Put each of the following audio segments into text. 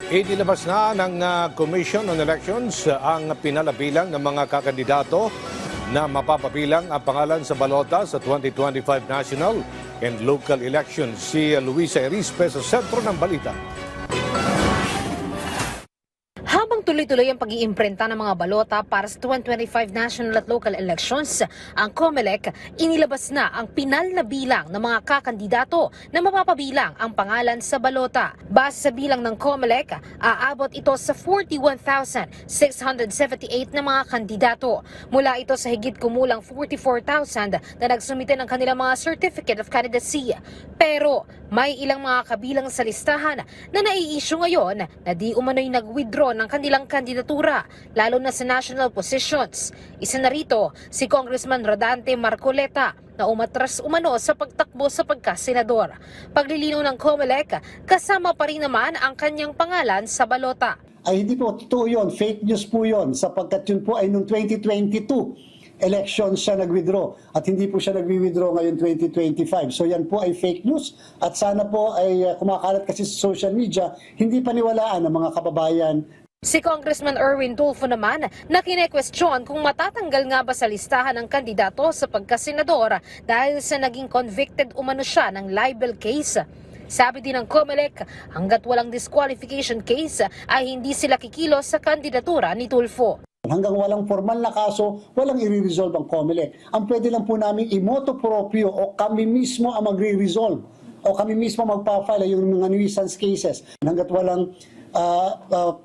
Inilabas na ng Commission on Elections ang pinalabilang ng mga kakandidato na mapapabilang ang pangalan sa balota sa 2025 national and local elections. Si Luisa Erispe sa sentro ng balita. Habang tuloy-tuloy ang pag-iimprenta ng mga balota para sa 2025 national at local elections, ang COMELEC inilabas na ang pinal na bilang ng mga kakandidato na mapapabilang ang pangalan sa balota. Base sa bilang ng COMELEC, aabot ito sa 41,678 na mga kandidato. Mula ito sa higit kumulang 44,000 na nagsumite ng kanilang mga Certificate of Candidacy. Pero may ilang mga kabilang sa listahan na nai-issue ngayon na di umano'y nag-withdraw ng kanilang kandidatura, lalo na sa national positions. Isa na rito si Congressman Rodante Marcoleta na umatras umano sa pagtakbo sa pagkasenador. Paglilinaw ng COMELEC, kasama pa rin naman ang kanyang pangalan sa balota. Ay hindi po, totoo yun, fake news po yun, sapagkat yun po ay noong 2022 election siya nag-withdraw at hindi po siya nag-withdraw ngayon 2025. So yan po ay fake news at sana po ay kumakalat kasi sa social media, hindi paniwalaan ng mga kababayan. Si Congressman Erwin Tulfo naman na kine-question kung matatanggal nga ba sa listahan ng kandidato sa pagkasenador dahil sa naging convicted umano siya ng libel case. Sabi din ng COMELEC, hanggat walang disqualification case ay hindi sila kikilos sa kandidatura ni Tulfo. Hanggang walang formal na kaso, walang i-resolve ang COMELEC. Ang pwede lang po namin imoto proprio o kami mismo ang magre-resolve o kami mismo magpa-file yung mga nuisance cases. Hanggat walang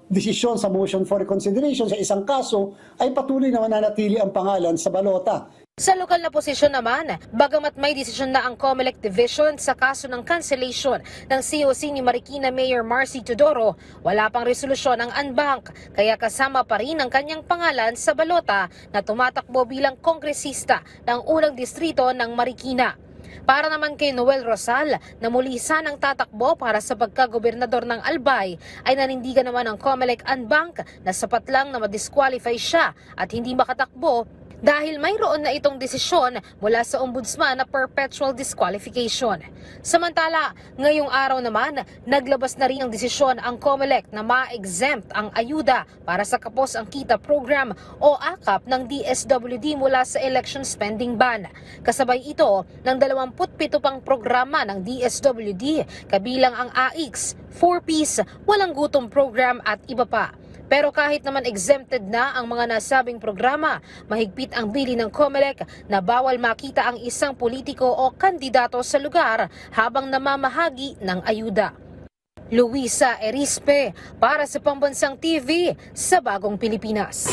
desisyon sa motion for reconsideration sa isang kaso, ay patuloy na mananatili ang pangalan sa balota. Sa lokal na posisyon naman, bagamat may desisyon na ang COMELEC Division sa kaso ng cancellation ng COC ni Marikina Mayor Marcy Teodoro, wala pang resolusyon ang Anbank, kaya kasama pa rin ang kanyang pangalan sa balota na tumatakbo bilang kongresista ng unang distrito ng Marikina. Para naman kay Noel Rosal na muli sanang tatakbo para sa pagkagobernador ng Albay, ay nanindigan naman ang COMELEC Anbank na sapat lang na ma-disqualify siya at hindi makatakbo dahil mayroon na itong desisyon mula sa ombudsman na perpetual disqualification. Samantala, ngayong araw naman, naglabas na rin ang desisyon ang COMELEC na ma-exempt ang ayuda para sa Kapos ang Kita Program o AKAP ng DSWD mula sa election spending ban. Kasabay ito ng 27 pang programa ng DSWD, kabilang ang AIX, 4Ps, Walang Gutom Program at iba pa. Pero kahit naman exempted na ang mga nasabing programa, mahigpit ang bili ng COMELEC na bawal makita ang isang politiko o kandidato sa lugar habang namamahagi ng ayuda. Luisa Erispe para sa Pambansang TV sa Bagong Pilipinas.